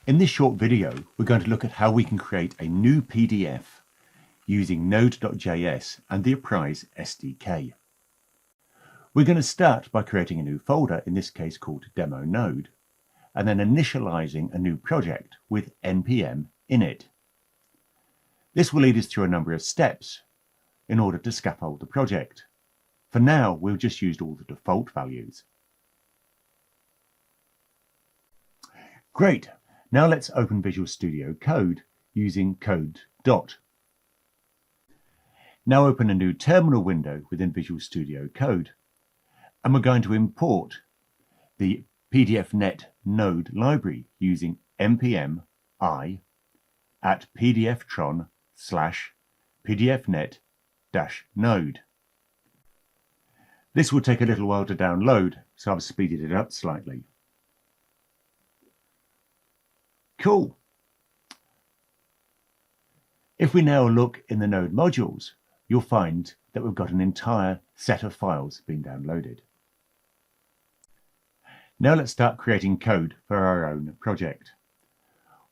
In this short video, we're going to look at how we can create a new PDF using Node.js and the Apryse SDK. We're going to start by creating a new folder, in this case called Demo Node, and then initializing a new project with npm init. This will lead us through a number of steps in order to scaffold the project. For now, we'll just use all the default values. Great. Now let's open Visual Studio Code using code. Now open a new terminal window within Visual Studio Code, and we're going to import the pdfnet-node library using npm I at pdftron/pdfnet-node. This will take a little while to download, so I've speeded it up slightly. Cool. If we now look in the Node modules, you'll find that we've got an entire set of files being downloaded. Now let's start creating code for our own project.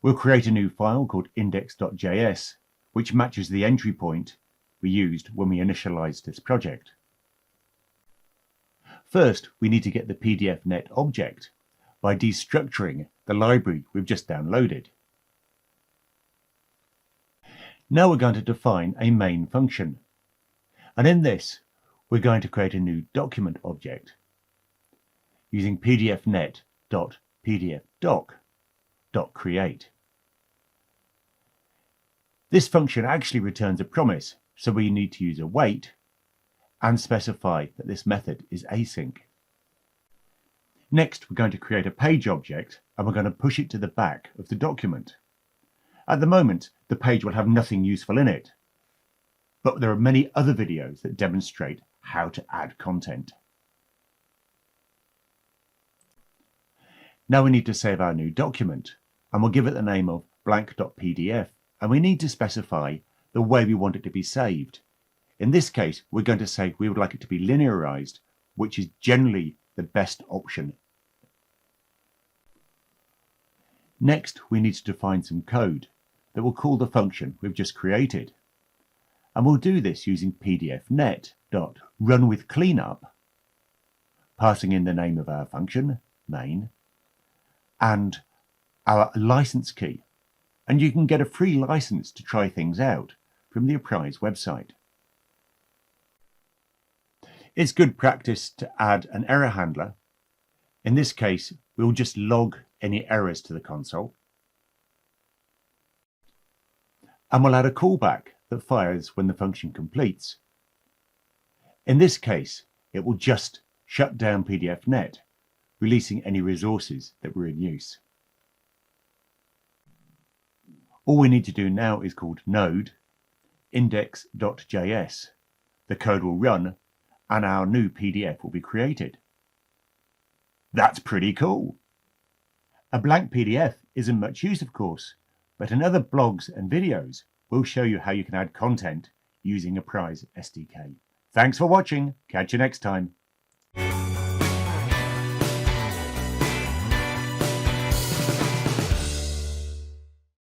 We'll create a new file called index.js, which matches the entry point we used when we initialized this project. First, we need to get the pdfnet object by destructuring the library we've just downloaded. Now we're going to define a main function, and in this we're going to create a new document object using pdfnet.pdfdoc.create. This function actually returns a promise, so we need to use await and specify that this method is async. Next, we're going to create a page object, and we're going to push it to the back of the document. At the moment, the page will have nothing useful in it, but there are many other videos that demonstrate how to add content. Now we need to save our new document, and we'll give it the name of blank.pdf, and we need to specify the way we want it to be saved. In this case, we're going to say we would like it to be linearized, which is generally the best option. Next, we need to define some code that will call the function we've just created. And we'll do this using pdfnet.runWithCleanup, passing in the name of our function, main, and our license key. And you can get a free license to try things out from the Apryse website. It's good practice to add an error handler. In this case, we'll just log any errors to the console. And we'll add a callback that fires when the function completes. In this case, it will just shut down pdfnet, releasing any resources that were in use. All we need to do now is called node index.js. The code will run and our new PDF will be created. That's pretty cool. A blank PDF isn't much use, of course, but in other blogs and videos, we'll show you how you can add content using Apryse SDK. Thanks for watching. Catch you next time.